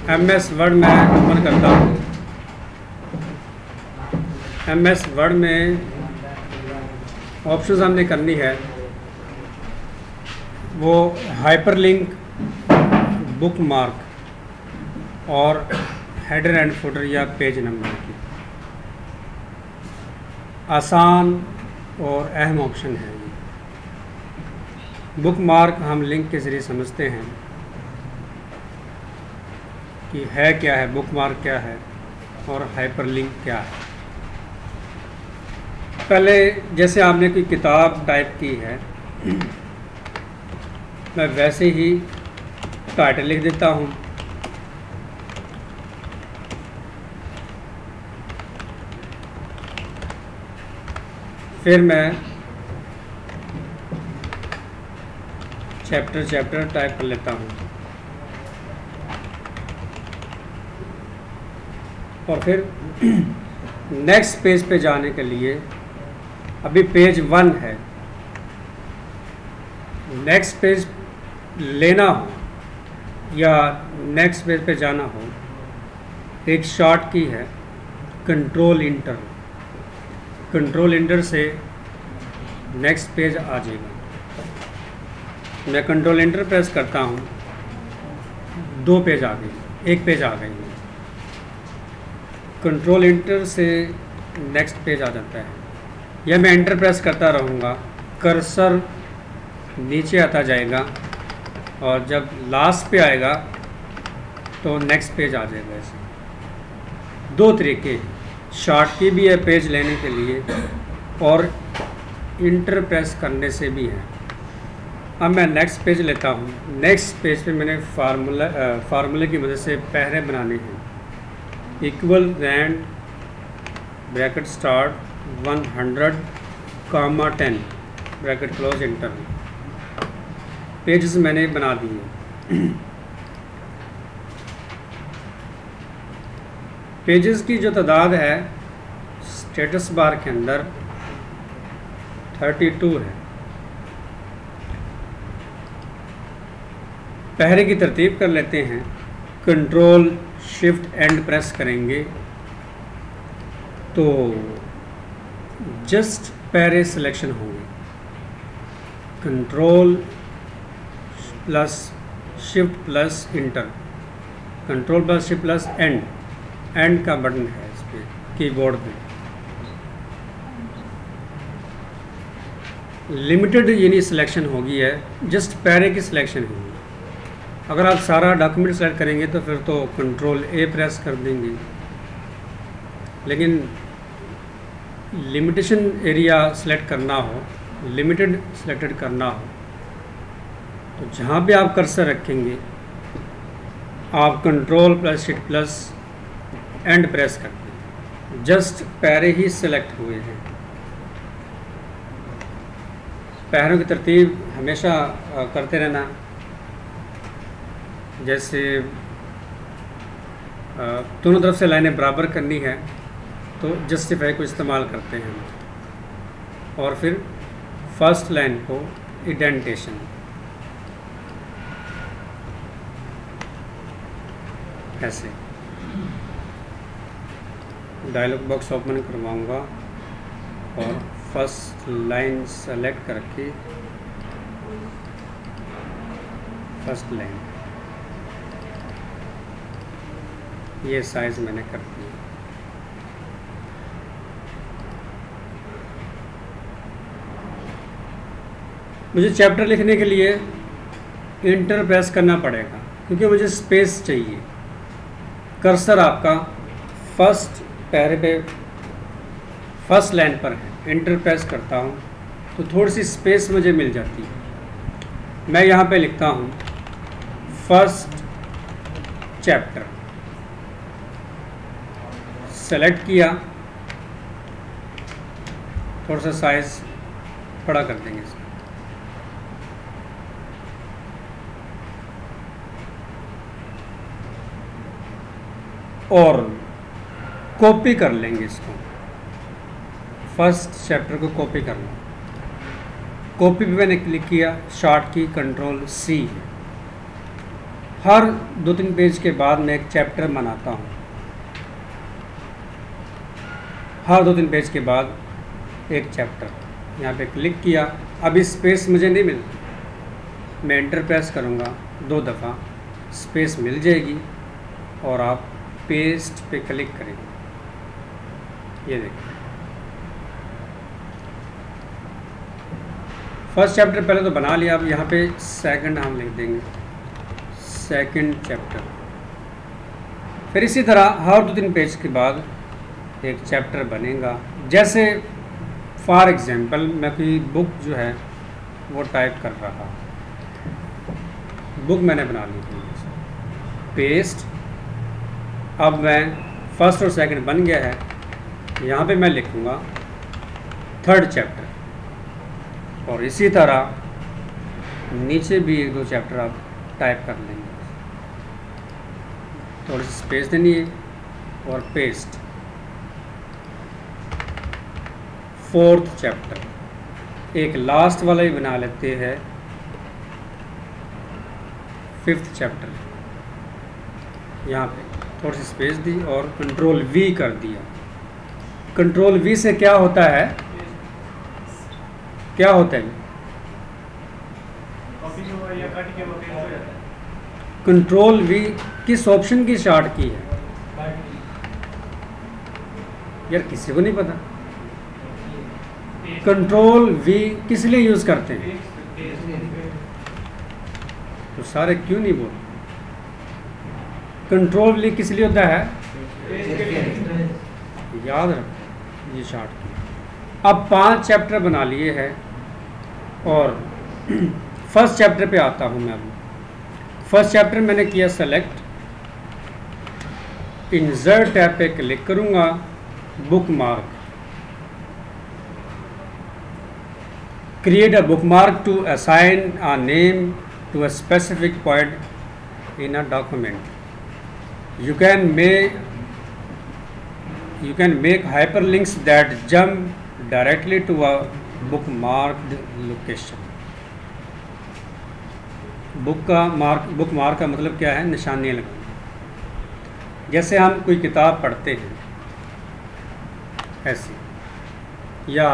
MS word में open करता हूँ। MS वर्ड में ऑप्शंस हमने करनी है वो हाइपरलिंक, बुकमार्क और हेडर एंड फुटर या पेज नंबर की। आसान और अहम ऑप्शन है ये। बुकमार्क हम लिंक के ज़रिए समझते हैं कि है क्या है, बुकमार्क क्या है और हाइपरलिंक क्या है। पहले जैसे आपने कोई किताब टाइप की है, मैं वैसे ही टाइटल लिख देता हूँ। फिर मैं चैप्टर टाइप कर लेता हूँ और फिर नेक्स्ट पेज पे जाने के लिए अभी पेज 1 है। नेक्स्ट पेज लेना हो या नेक्स्ट पेज पे जाना हो, एक शॉर्ट की है कंट्रोल इंटर। कंट्रोल इंटर से नेक्स्ट पेज आ जाएगा। मैं कंट्रोल इंटर प्रेस करता हूँ, 2 पेज आ गई, 1 पेज आ गई। कंट्रोल इंटर से नेक्स्ट पेज आ जाता है। या मैं एंटर प्रेस करता रहूँगा, कर्सर नीचे आता जाएगा और जब लास्ट पे आएगा तो नेक्स्ट पेज आ जाएगा। ऐसे 2 तरीके, शॉर्ट की भी है पेज लेने के लिए और इंटर प्रेस करने से भी है। अब मैं नेक्स्ट पेज लेता हूँ। नेक्स्ट पेज पे मैंने फार्मूले की मदद से पहरे बनाने हैं। Equal rand bracket start 100, 10 bracket close enter. Pages मैंने बना दिए। पेजेस की जो तादाद है स्टेटस बार के अंदर 32 है। पहरे की तरतीब कर लेते हैं। कंट्रोल शिफ्ट एंड प्रेस करेंगे तो जस्ट पहरे सिलेक्शन होंगे। Control plus shift plus inter, control plus shift plus and का बटन है इस पर कीबोर्ड पे। लिमिटेड यानी सिलेक्शन होगी है, जस्ट पैरे की सिलेक्शन होगी। अगर आप सारा डॉक्यूमेंट सेलेक्ट करेंगे तो फिर तो कंट्रोल ए प्रेस कर देंगे। लेकिन लिमिटेशन एरिया सेलेक्ट करना हो, लिमिटेड सेलेक्टेड करना हो, तो जहाँ पे आप कर्सर रखेंगे आप control plus shift plus and press करते हैं। जस्ट पैरे ही सिलेक्ट हुए हैं। पैरों की तरतीब हमेशा करते रहना। जैसे दोनों तरफ से लाइनें बराबर करनी है तो जस्टिफाई को इस्तेमाल करते हैं। और फिर फर्स्ट लाइन को इंडेंटेशन, ऐसे डायलॉग बॉक्स ओपन करवाऊंगा और फर्स्ट लाइन सेलेक्ट करके फर्स्ट लाइन ये साइज मैंने कर दिया। मुझे चैप्टर लिखने के लिए इंटर प्रेस करना पड़ेगा क्योंकि मुझे स्पेस चाहिए। कर्सर आपका फर्स्ट पैरे पे फर्स्ट लाइन पर है। इंटर प्रेस करता हूँ तो थोड़ी सी स्पेस मुझे मिल जाती है। मैं यहाँ पे लिखता हूँ फर्स्ट चैप्टर, सेलेक्ट किया, थोड़ा सा साइज बड़ा कर देंगे इसका। और कॉपी कर लेंगे इसको, फर्स्ट चैप्टर को कॉपी कर लो। कॉपी पे मैंने क्लिक किया, शॉर्ट की कंट्रोल C है। हर 2-3 पेज के बाद मैं एक चैप्टर बनाता हूँ। हर 2-3 पेज के बाद एक चैप्टर, यहाँ पे क्लिक किया। अभी स्पेस मुझे नहीं मिल, मैं एंटर प्रेस करूँगा 2 दफ़ा, स्पेस मिल जाएगी और आप पेस्ट पे क्लिक करेंगे। ये देखिए फर्स्ट चैप्टर पहले तो बना लिया। अब यहाँ पे सेकंड हम लिख देंगे, सेकंड चैप्टर। फिर इसी तरह हर 2-3 पेज के बाद एक चैप्टर बनेगा। जैसे फॉर एग्जांपल मैं कोई बुक जो है वो टाइप कर रहा, बुक मैंने बना ली थी, पेस्ट। अब मैं फर्स्ट और सेकंड बन गया है, यहाँ पे मैं लिखूँगा थर्ड चैप्टर। और इसी तरह नीचे भी 1-2 चैप्टर आप टाइप कर लेंगे, थोड़ी सी स्पेस देनी है और पेस्ट। फोर्थ चैप्टर एक लास्ट वाला ही बना लेते हैं, फिफ्थ चैप्टर। यहाँ पे थोड़ी सी स्पेस दी और कंट्रोल वी कर दिया। कंट्रोल वी से क्या होता है, क्या होता है, कंट्रोल वी किस ऑप्शन की शॉर्ट की है यार, किसी को नहीं पता। कंट्रोल वी किस लिए यूज करते हैं, तो सारे क्यों नहीं बोल। कंट्रोल वी किस लिए होता है, याद रखो ये शॉर्ट की। अब 5 चैप्टर बना लिए हैं और फर्स्ट चैप्टर पे आता हूँ मैं। अभी फर्स्ट चैप्टर मैंने किया सेलेक्ट, इंसर्ट टैब पे क्लिक करूँगा, book mark, create a bookmark to assign a name to a specific point in a document. You can make hyperlinks that jump directly to a bookmarked location. Bookmark का मतलब क्या है, निशानियाँ लगाना। जैसे हम कोई किताब पढ़ते हैं ऐसे, या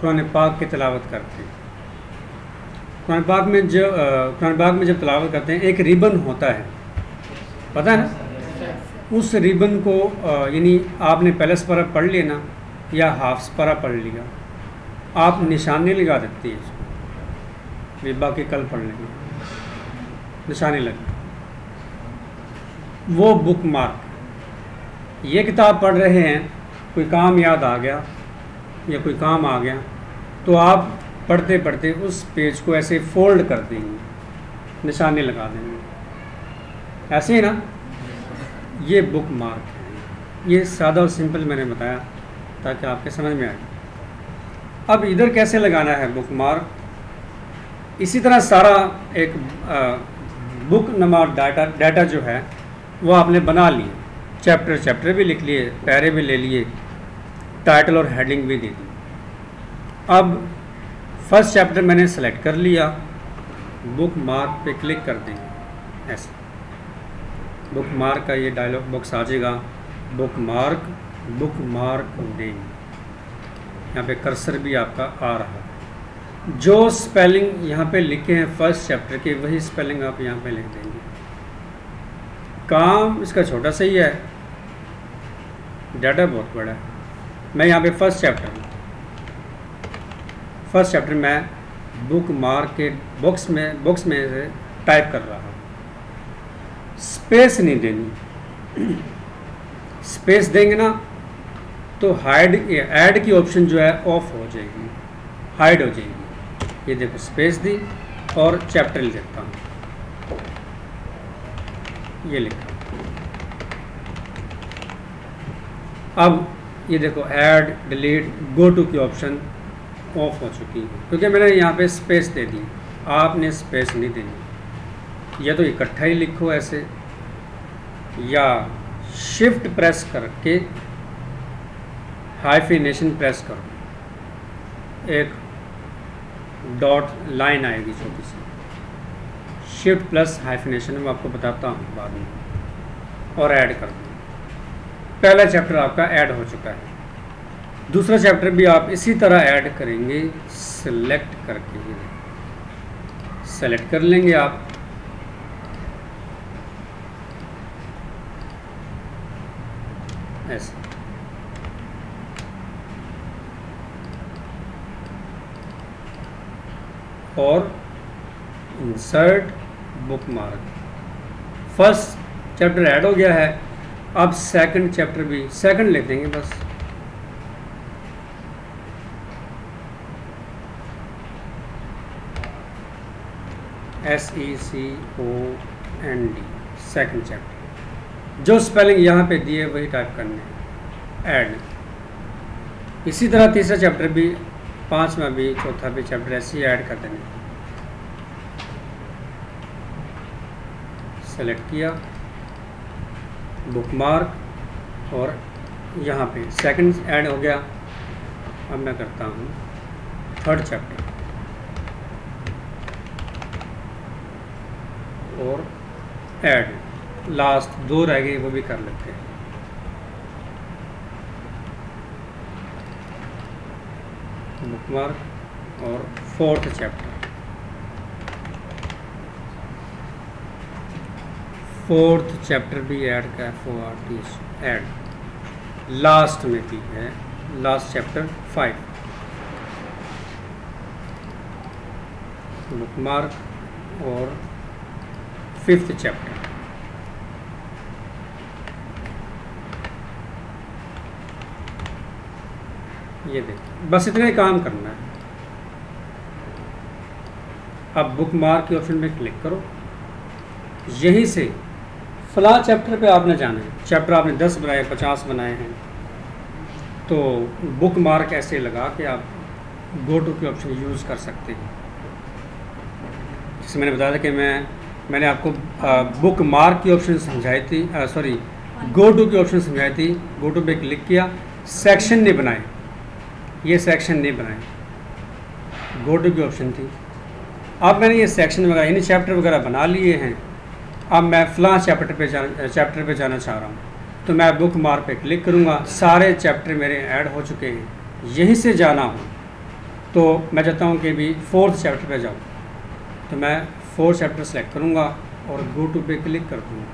कुरान पाक की तिलावत करते हैं। कुरान पाक में जब तिलावत करते हैं एक रिबन होता है, पता है ना। उस रिबन को यानी आपने पहले सपारा पढ़ लिया ना, या हाफ सपारा पढ़ लिया, आप निशानी लगा देते हैं इसको, ये बाकी कल पढ़ लेंगे, निशानी लगा। वो बुक मार्क। ये किताब पढ़ रहे हैं, कोई काम याद आ गया या कोई काम आ गया, तो आप पढ़ते पढ़ते उस पेज को ऐसे फोल्ड कर देंगे, निशानी लगा देंगे, ऐसे ही ना। ये बुक मार्क है। ये सादा और सिंपल मैंने बताया ताकि आपके समझ में आए। अब इधर कैसे लगाना है बुक मार्क, इसी तरह सारा एक बुक नमा डाटा जो है वो आपने बना लिए, चैप्टर भी लिख लिए, पैरे भी ले लिए, टाइटल और हेडिंग भी दे दी। अब फर्स्ट चैप्टर मैंने सेलेक्ट कर लिया, बुक मार्क पे क्लिक कर देंगे, ऐसे बुक मार्क का ये डायलॉग बॉक्स आ जाएगा, बुक मार्क देंगे। यहाँ पे कर्सर भी आपका आ रहा है। जो स्पेलिंग यहाँ पे लिखे हैं फर्स्ट चैप्टर के, वही स्पेलिंग आप यहाँ पे लिख देंगे। काम इसका छोटा सा ही है, डाटा बहुत बड़ा है। मैं यहाँ पे फर्स्ट चैप्टर मैं बुक मार्क के बॉक्स में से टाइप कर रहा हूँ। स्पेस नहीं देनी, स्पेस देंगे ना तो ऐड की ऑप्शन जो है ऑफ हो जाएगी, हाइड हो जाएगी। ये देखो स्पेस दी और चैप्टर लिख देता हूँ, ये लिखा। अब ये देखो ऐड, डिलीट, गो टू की ऑप्शन ऑफ हो चुकी है क्योंकि मैंने यहाँ पे स्पेस दे दी। आपने स्पेस नहीं देनी, या तो इकट्ठा ही लिखो ऐसे, या शिफ्ट प्रेस करके हाइफिनेशन प्रेस करो, एक डॉट लाइन आएगी छोटी सी, शिफ्ट प्लस हाइफिनेशन मैं आपको बताता हूँ बाद में, और ऐड कर दूँ। पहला चैप्टर आपका ऐड हो चुका है। दूसरा चैप्टर भी आप इसी तरह ऐड करेंगे, सेलेक्ट करके सेलेक्ट कर लेंगे आप। ऐसे और insert bookmark. First chapter add हो गया है। अब सेकंड चैप्टर भी, सेकंड ले देंगे बस। SECOND, second chapter. जो स्पेलिंग यहाँ पे दिए वही टाइप करने हैं, ऐड। इसी तरह तीसरा चैप्टर भी, पांचवा भी, चौथा भी चैप्टर ऐसे ही ऐड कर देंगे। सेलेक्ट किया, बुकमार्क, और यहाँ पे सेकंड ऐड हो गया। अब मैं करता हूँ थर्ड चैप्टर और ऐड। लास्ट दो रह गई, वो भी कर लेते हैं। बुकमार्क और फोर्थ चैप्टर, फोर्थ चैप्टर भी ऐड का है, ऐड। लास्ट में भी है, लास्ट चैप्टर 5, बुकमार्क और फिफ्थ चैप्टर। ये देखिए, बस इतना ही काम करना है। अब बुकमार्क के ऑप्शन में क्लिक करो। यहीं से फला चैप्टर पे आपने जाना है। चैप्टर आपने 10 बनाए, 50 बनाए हैं, तो बुकमार्क ऐसे लगा कि आप गो टू के ऑप्शन यूज़ कर सकते हैं। जैसे मैंने बताया था कि मैंने आपको बुक मार्क की ऑप्शन समझाई थी, सॉरी गो टू की ऑप्शन समझाई थी। गो टू पे क्लिक किया, सेक्शन नहीं बनाए, ये सेक्शन नहीं बनाए, गो टू की ऑप्शन थी। अब मैंने ये सेक्शन वगैरह यानी चैप्टर वगैरह बना लिए हैं। अब मैं फ़लाँ चैप्टर पे जाना चाह रहा हूँ, तो मैं बुक मार्क पे क्लिक करूँगा। सारे चैप्टर मेरे ऐड हो चुके हैं। यहीं से जाना हो तो मैं चाहता हूँ कि भी फोर्थ चैप्टर पे जाऊँ, तो मैं फोर्थ चैप्टर सेलेक्ट करूँगा और गो टू पे क्लिक कर दूँगा।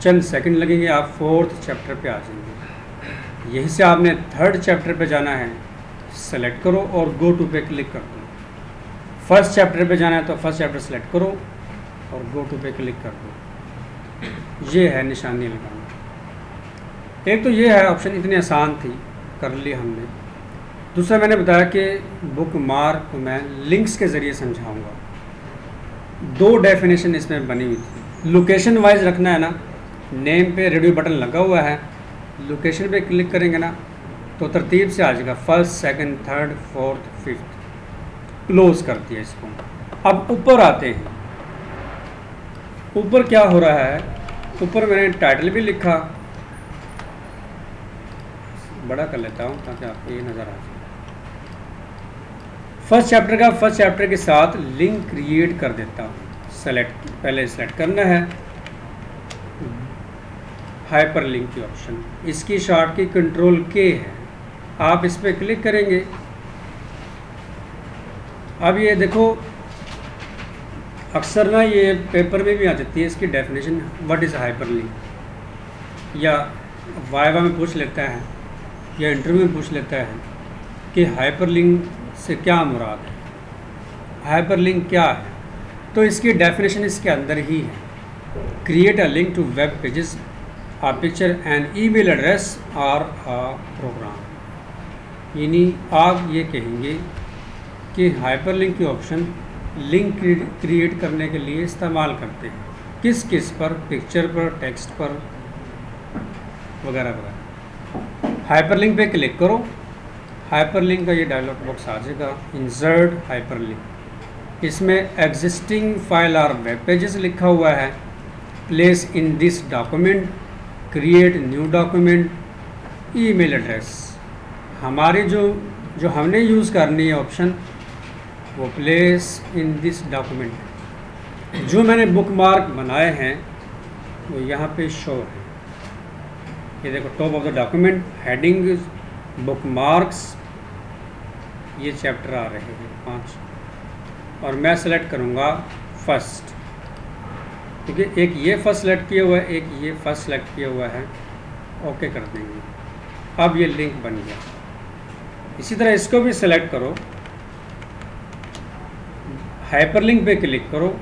चंद सेकंड लगेंगे, आप फोर्थ चैप्टर पे आ जाएंगे। यहीं से आपने थर्ड चैप्टर पे जाना है, सेलेक्ट करो और गो टू पे क्लिक कर दो। फर्स्ट चैप्टर पे जाना है तो फर्स्ट चैप्टर सेलेक्ट करो और गो टू पे क्लिक कर दो। ये है निशानी लगाना। एक तो ये है ऑप्शन, इतनी आसान थी, कर ली हमने। दूसरा मैंने बताया कि बुक मार्क को मैं लिंक्स के ज़रिए समझाऊंगा। दो डेफिनेशन इसमें बनी हुई थी। लोकेशन वाइज रखना है ना, नेम पे रेडियो बटन लगा हुआ है, लोकेशन पे क्लिक करेंगे ना तो तरतीब से आ जाएगा, first, second, third, fourth, fifth. Close कर दिया इसको। अब ऊपर आते हैं। ऊपर क्या हो रहा है, ऊपर मैंने टाइटल भी लिखा, बड़ा कर लेता हूँ ताकि आपको ये नज़र आ जाए। फर्स्ट चैप्टर का फर्स्ट चैप्टर के साथ लिंक क्रिएट कर देता हूँ। सेलेक्ट, पहले सेलेक्ट करना है हाइपर लिंक की ऑप्शन। इसकी शॉर्ट की कंट्रोल के है, आप इस पर क्लिक करेंगे। अब ये देखो, अक्सर ना ये पेपर में भी आ जाती है इसकी definition, what is hyper link, या वाइवा में पूछ लेता है या इंटरव्यू में पूछ लेता है कि हाइपर लिंक से क्या मुराद है, हाइपर लिंक क्या है। तो इसकी डेफिनेशन इसके अंदर ही है। Create a link to web pages, a picture, an email address और a program। यानी आप ये कहेंगे कि हाइपरलिंक की ऑप्शन लिंक क्रिएट करने के लिए इस्तेमाल करते हैं, किस किस पर, पिक्चर पर, टेक्स्ट पर, वगैरह वगैरह। हाइपरलिंक पे क्लिक करो, हाइपरलिंक का ये डायलॉग बॉक्स आ जाएगा, इंसर्ट हाइपरलिंक। इसमें एग्जिस्टिंग फाइल और वेब पेजेस लिखा हुआ है, place in this document, create new document, email address. हमारी जो हमने यूज़ करनी है ऑप्शन, वो प्लेस इन दिस डॉक्यूमेंट। जो मैंने बुक मार्क बनाए हैं वो यहाँ पे शो है। ये देखो, top of the document, heading, book marks, ये चैप्टर आ रहे हैं 5, और मैं सेलेक्ट करूँगा फर्स्ट, क्योंकि एक ये फर्स्ट सेलेक्ट किया हुआ है, एक ये फर्स्ट सेलेक्ट किया हुआ है। ओके कर देंगे। अब ये लिंक बन गया। इसी तरह इसको भी सेलेक्ट करो, हाइपरलिंक पे क्लिक करो,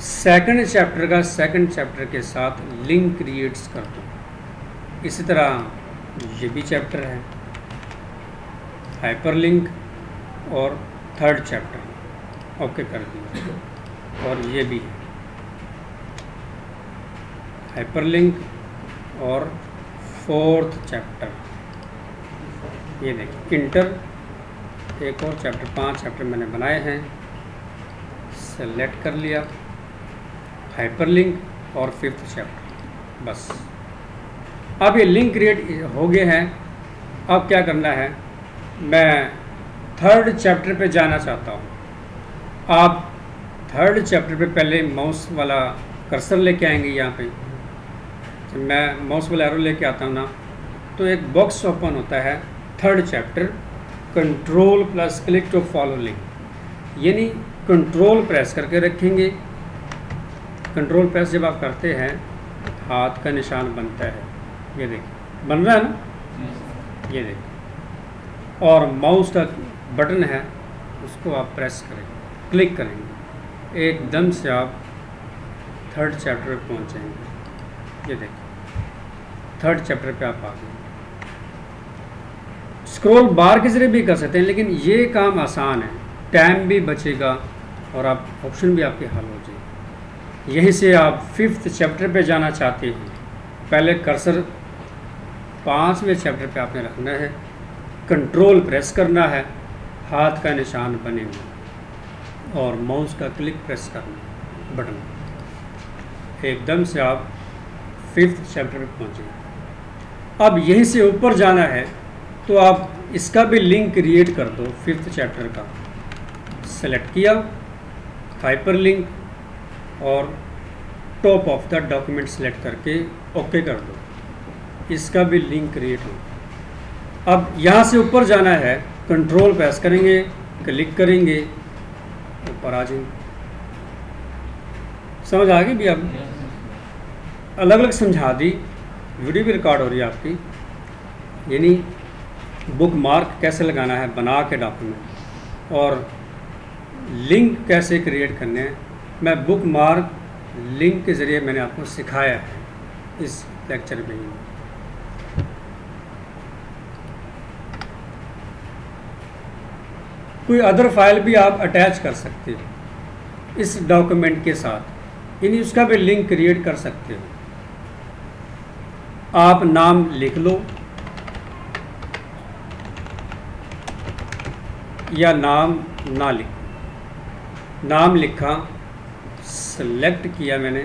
सेकंड चैप्टर का सेकंड चैप्टर के साथ लिंक क्रिएट्स कर दो। इसी तरह ये भी चैप्टर है, हाइपरलिंक और थर्ड चैप्टर, ओके कर दिया। और ये भी है हाइपरलिंक और फोर्थ चैप्टर, ये देखिए इंटर, एक और चैप्टर, 5 चैप्टर मैंने बनाए हैं, सेलेक्ट कर लिया, हाइपरलिंक और फिफ्थ चैप्टर, बस। अब ये लिंक क्रिएट हो गए हैं। अब क्या करना है, मैं थर्ड चैप्टर पे जाना चाहता हूँ। आप थर्ड चैप्टर पे पहले माउस वाला कर्सर लेके आएंगे। यहाँ पे जब मैं माउस वाला एरो लेके आता हूँ ना, तो एक बॉक्स ओपन होता है, third chapter, control plus click to follow link, यानी कंट्रोल प्रेस करके रखेंगे। कंट्रोल प्रेस जब आप करते हैं हाथ का निशान बनता है, ये देखिए बन रहा है ना, ये देखिए, और माउस का बटन है उसको आप प्रेस करेंगे, क्लिक करेंगे, एकदम से आप थर्ड चैप्टर पे पहुंचेंगे। ये देखिए थर्ड चैप्टर पे आप आ गए। स्क्रॉल बार के जरिए भी कर सकते हैं, लेकिन ये काम आसान है, टाइम भी बचेगा और आप ऑप्शन भी आपके हल हो जाए। यहीं से आप फिफ्थ चैप्टर पे जाना चाहते हैं, पहले कर्सर 5वें चैप्टर पे आपने रखना है, कंट्रोल प्रेस करना है, हाथ का निशान बनेगा और माउस का क्लिक प्रेस करना बटन, एकदम से आप फिफ्थ चैप्टर पे पहुँचेंगे। अब यहीं से ऊपर जाना है तो आप इसका भी लिंक क्रिएट कर दो। फिफ्थ चैप्टर का सेलेक्ट किया, हाइपरलिंक और top of the document select करके ओके कर दो, इसका भी लिंक क्रिएट हो। अब यहाँ से ऊपर जाना है, कंट्रोल प्रेस करेंगे, क्लिक करेंगे, ऊपर आ जाएंगे। समझ आ गई भी? अब अलग अलग समझा दी, वीडियो भी रिकॉर्ड हो रही है आपकी, यानी बुक मार्क कैसे लगाना है बना के डॉक्यूमेंट, और लिंक कैसे क्रिएट करने हैं, मैं बुक मार्क लिंक के ज़रिए मैंने आपको सिखाया है इस लेक्चर में ही। कोई अदर फाइल भी आप अटैच कर सकते हो इस डॉक्यूमेंट के साथ, यानी उसका भी लिंक क्रिएट कर सकते हो। आप नाम लिख लो या नाम ना लिखो। नाम लिखा, सेलेक्ट किया मैंने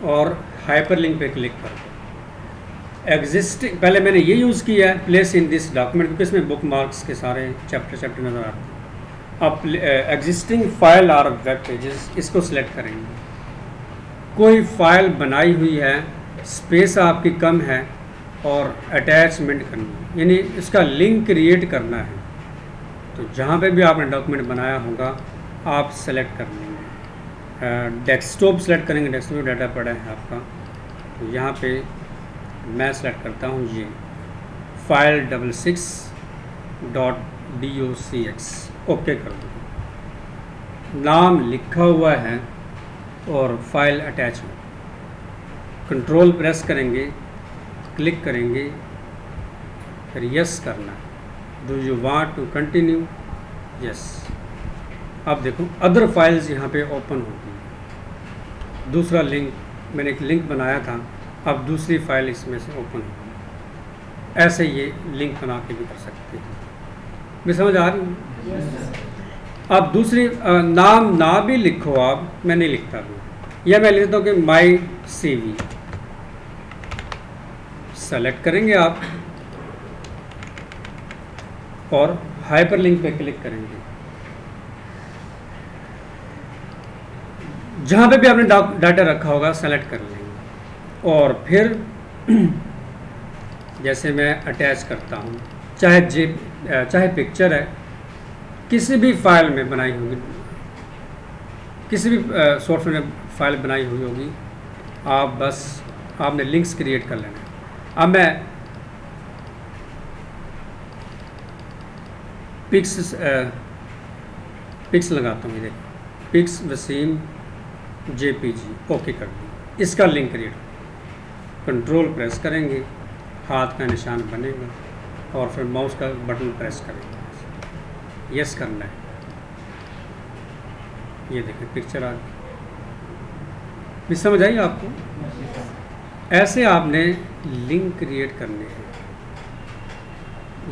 और हाइपरलिंक पे क्लिक कर दो। एग्जिस्टिंग, पहले मैंने ये यूज़ किया है प्लेस इन दिस डॉक्यूमेंट, क्योंकि इसमें बुक मार्क्स के सारे चैप्टर नज़र आते हैं। अब एग्जिस्टिंग फाइल और वेब पेजेस, इसको सिलेक्ट करेंगे। कोई फाइल बनाई हुई है, स्पेस आपकी कम है और अटैचमेंट करनी है, यानी इसका लिंक क्रिएट करना है, तो जहाँ पे भी आपने डॉक्यूमेंट बनाया होगा आप सेलेक्ट कर लेंगे। डेस्कटॉप सेलेक्ट करेंगे, डेस्कटॉप में डाटा पड़ा है आपका, तो यहाँ पे मैं सेलेक्ट करता हूँ ये फाइल 66.docx, ओके कर दो। नाम लिखा हुआ है और फाइल अटैचमेंट, कंट्रोल प्रेस करेंगे, क्लिक करेंगे, फिर यस करना है। Do you want to continue? Yes. अब देखो अदर फाइल्स यहाँ पे ओपन होगी। दूसरा लिंक, मैंने एक लिंक बनाया था, अब दूसरी फाइल इसमें से ओपन होगी। ऐसे ये लिंक बना के भी कर सकते हैं। मैं समझ आ रही हूँ? अब दूसरी नाम ना भी लिखो आप, मैं नहीं लिखता हूँ, या मैं लिखता हूँ कि माई CV। सेलेक्ट करेंगे आप और हाइपरलिंक पे क्लिक करेंगे। जहाँ पे भी आपने डाटा रखा होगा सेलेक्ट कर लेंगे और फिर जैसे मैं अटैच करता हूँ, चाहे पिक्चर है, किसी भी फाइल में बनाई होगी, किसी भी सॉफ्टवेयर में फाइल बनाई हुई होगी, आप बस आपने लिंक्स क्रिएट कर लेना है। अब मैं पिक्स लगाता हूँ, देखो पिक्स वसीम जेपीजी, ओके कर दी। इसका लिंक क्रिएट, कंट्रोल प्रेस करेंगे, हाथ का निशान बनेगा और फिर माउस का बटन प्रेस करेंगे, यस करना है। ये देखिए पिक्चर आ गई। भी समझ आई आपको? ऐसे आपने लिंक क्रिएट करने हैं।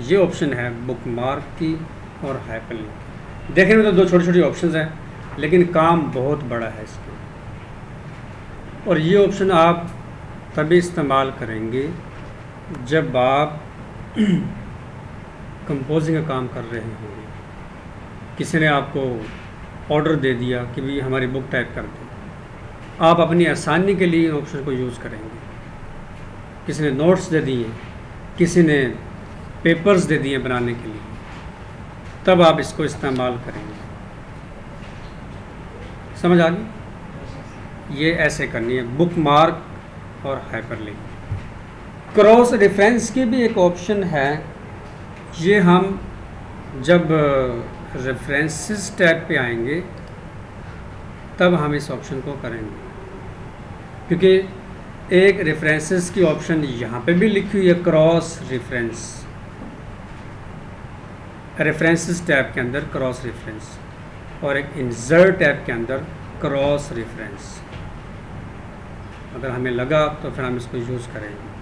ये ऑप्शन है बुकमार्क की और हाइपरलिंक। देखने में तो दो छोटी छोटी ऑप्शंस हैं, लेकिन काम बहुत बड़ा है इसका। और ये ऑप्शन आप तभी इस्तेमाल करेंगे जब आप कंपोजिंग का काम कर रहे होंगे। किसी ने आपको ऑर्डर दे दिया कि भाई हमारी बुक टाइप कर दो, आप अपनी आसानी के लिए ऑप्शन को यूज़ करेंगे। किसी ने नोट्स दे दिए, किसी ने पेपर्स दे दिए बनाने के लिए, तब आप इसको इस्तेमाल करेंगे। समझ आ गई? ये ऐसे करनी है, बुकमार्क और हाइपरलिंक। क्रॉस रेफरेंस की भी एक ऑप्शन है। ये हम जब रेफरेंसेस टैब पे आएंगे तब हम इस ऑप्शन को करेंगे, क्योंकि एक रेफरेंसेस की ऑप्शन यहाँ पे भी लिखी हुई है, क्रॉस रेफरेंस, रेफरेंसेस टैब के अंदर क्रॉस रेफरेंस, और एक इंसर्ट टैब के अंदर क्रॉस रेफरेंस। अगर हमें लगा तो फिर हम इसको यूज़ करेंगे।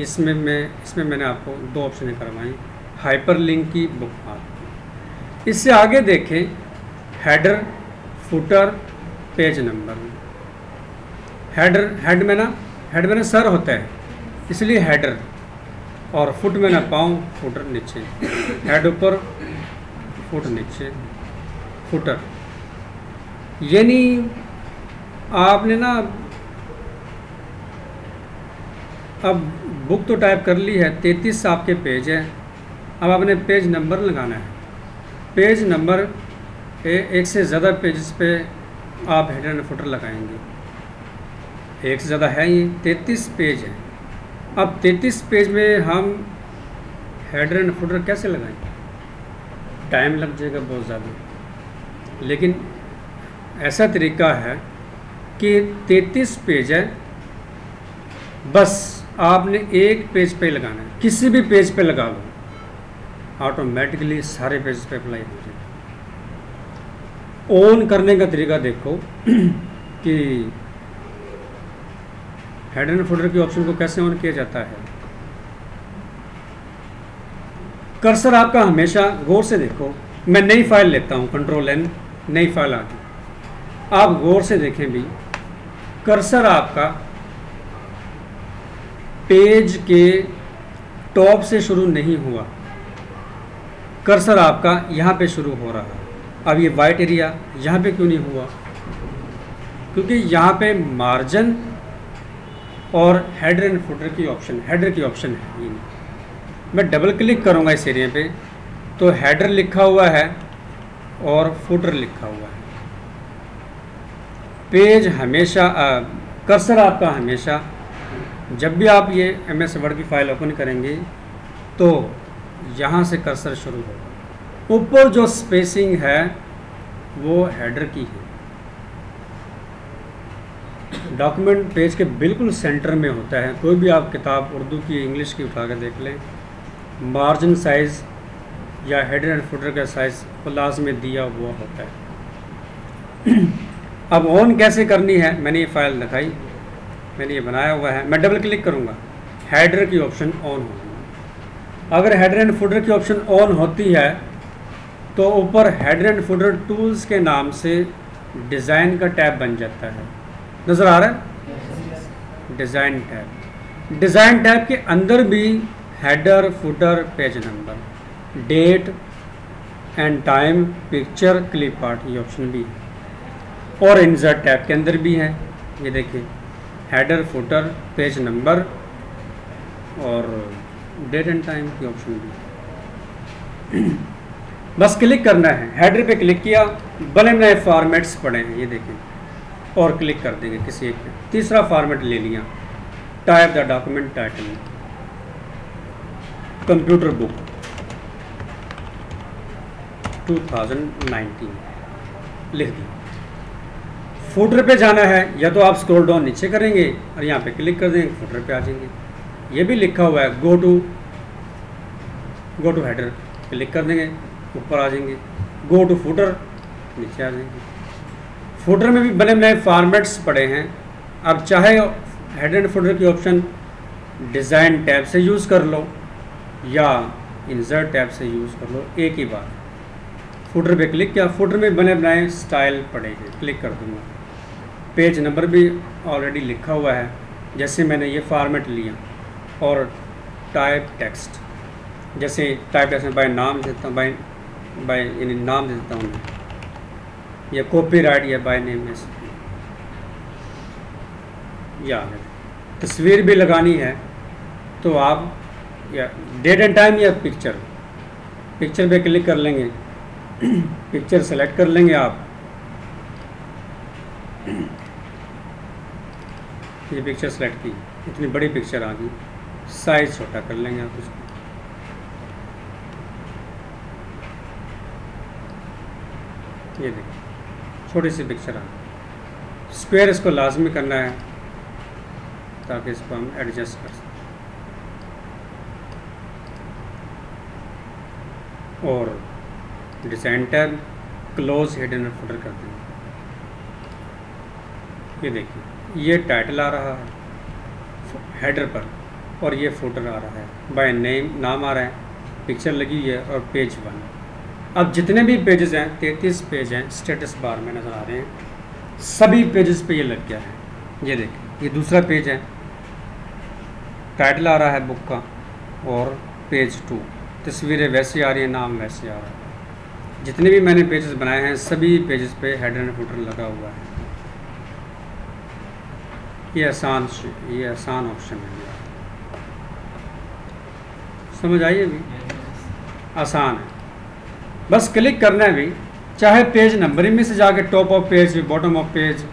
इसमें मैंने आपको दो ऑप्शन करवाई, हाइपरलिंक की, बुकमार्क की। इससे आगे देखें, header, footer, page number. Head में ना सर होता है, इसलिए हेडर, और फुट में ना पाँव, फुटर नीचे, हेड ऊपर, फुट नीचे, फुटर। यानी आपने ना अब बुक तो टाइप कर ली है, 33 आपके पेज है। अब आपने पेज नंबर लगाना है। पेज नंबर एक से ज़्यादा पेजेस पे आप हेडर एंड फुटर लगाएंगे। एक से ज़्यादा है, ये 33 पेज है। अब 33 पेज में हम हेडर एंड फुटर कैसे लगाएंगे? टाइम लग जाएगा बहुत ज़्यादा। लेकिन ऐसा तरीका है कि 33 पेज है, बस आपने एक पेज पे लगाना है, किसी भी पेज पे लगा लो, ऑटोमेटिकली सारे पेज पे अप्लाई हो जाएगा। ऑन करने का तरीका देखो कि हेड एंड फुटर की ऑप्शन को कैसे ऑन किया जाता है। कर्सर आपका हमेशा गौर से देखो, मैं नई फाइल लेता हूँ, कंट्रोल एन, नई फाइल आ गई। आप गौर से देखें भी, कर्सर आपका पेज के टॉप से शुरू नहीं हुआ, कर्सर आपका यहाँ पे शुरू हो रहा है। अब ये वाइट एरिया यहाँ पे क्यों नहीं हुआ? क्योंकि यहाँ पे मार्जिन और हेडर एंड फुटर की ऑप्शन, हेडर की ऑप्शन है ही नहीं। मैं डबल क्लिक करूँगा इस एरिया पे तो हेडर लिखा हुआ है और फुटर लिखा हुआ है। पेज हमेशा कर्सर आपका हमेशा, जब भी आप ये MS वर्ड की फाइल ओपन करेंगे तो यहाँ से कर्सर शुरू होगा। ऊपर जो स्पेसिंग है वो हेडर की है। डॉक्यूमेंट पेज के बिल्कुल सेंटर में होता है। कोई भी आप किताब उर्दू की, इंग्लिश की उठा कर देख लें, मार्जिन साइज़ या हेडर एंड फुटर का साइज़ क्लास में दिया हुआ होता है। अब ऑन कैसे करनी है, मैंने ये फाइल दिखाई, मैंने ये बनाया हुआ है। मैं डबल क्लिक करूँगा, हेडर की ऑप्शन ऑन होगी। अगर हेडर एंड फुटर की ऑप्शन ऑन होती है तो ऊपर हेडर एंड फुटर टूल्स के नाम से डिज़ाइन का टैब बन जाता है। नज़र आ रहा है? Design tab. डिज़ाइन टैब के अंदर भी header, footer, page number, date and time, picture, clip art, ये ऑप्शन भी है। और इंसर्ट टैब के अंदर भी है, ये देखिए हेडर, फुटर, पेज नंबर और डेट एंड टाइम की ऑप्शन भी। बस क्लिक करना है, हेडर पे क्लिक किया, बने बनाए फॉर्मेट्स पड़े हैं ये देखें, और क्लिक कर देंगे किसी एक पे। तीसरा फॉर्मेट ले लिया, type the document title, computer book 2019 लिख दिया। फुटर पे जाना है, या तो आप स्क्रॉल डाउन नीचे करेंगे और यहाँ पे क्लिक कर देंगे, फुटर पे आ जाएंगे। ये भी लिखा हुआ है गो टू हेडर, क्लिक कर देंगे, ऊपर आ जाएंगे। गो टू फुटर, नीचे आ जाएंगे। फुटर में भी बने बनाए फॉर्मेट्स पड़े हैं। अब चाहे हेडर एंड फुटर की ऑप्शन डिज़ाइन टैब से यूज़ कर लो या इंसर्ट टैब से यूज़ कर लो, एक ही बात। फुटर पे क्लिक किया, फुटर में बने बनाए स्टाइल पड़े हैं, क्लिक कर दूँगा। पेज नंबर भी ऑलरेडी लिखा हुआ है, जैसे मैंने ये फॉर्मेट लिया। और टाइप टेक्स्ट, जैसे टाइप टेक्स्ट में बाय नाम देता हूँ, बाय यानी नाम दे देता हूँ मैं, या कॉपीराइट या बाय नेम में से, या तस्वीर भी लगानी है तो आप या डेट एंड टाइम या पिक्चर पे क्लिक कर लेंगे, पिक्चर सेलेक्ट कर लेंगे आप। ये पिक्चर सेलेक्ट की, इतनी बड़ी पिक्चर आ गई, साइज छोटा कर लेंगे आप उसको। ये देखिए छोटी सी पिक्चर आ गई। स्क्वायर इसको लाजमी करना है ताकि इसको हम एडजस्ट कर सकें। और design tab, close header footer कर देंगे। ये देखिए ये टाइटल आ रहा है हेडर पर, और ये फुटर आ रहा है, बाय नेम नाम आ रहा है, पिक्चर लगी हुई है और पेज 1। अब जितने भी पेजेस हैं, 33 पेज हैं, स्टेटस बार में नज़र आ रहे हैं, सभी पेजेस पे ये लग गया है। ये देखिए ये दूसरा पेज है, टाइटल आ रहा है बुक का, और पेज 2 तस्वीरें वैसी आ रही हैं, नाम वैसे आ रहा है। जितने भी मैंने पेजेस बनाए हैं सभी पेजेस पे हेडर एंड फुटर लगा हुआ है। ये आसान ऑप्शन है, समझ आई अभी? आसान है, बस क्लिक करना है भी। चाहे पेज नंबरिंग में से जाके top of page, bottom of page,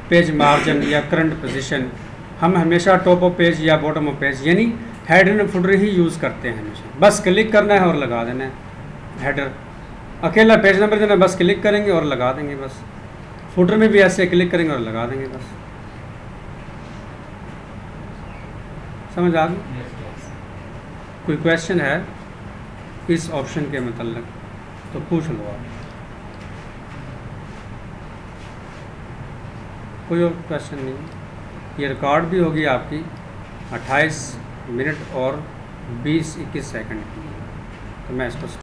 page margin या करंट पोजीशन, हम हमेशा टॉप ऑफ पेज या बॉटम ऑफ पेज यानी header and footer he use करते हैं हमेशा। बस क्लिक करना है और लगा देना है हेडर, अकेला पेज नंबर देना, बस क्लिक करेंगे और लगा देंगे बस। फुटर में भी ऐसे क्लिक करेंगे और लगा देंगे बस। समझ आ गई? कोई क्वेश्चन है इस ऑप्शन के मतलब तो पूछ लो आप। कोई और क्वेश्चन नहीं? ये रिकॉर्ड भी होगी आपकी 28 मिनट और 20-21 सेकंड की, तो मैं इसको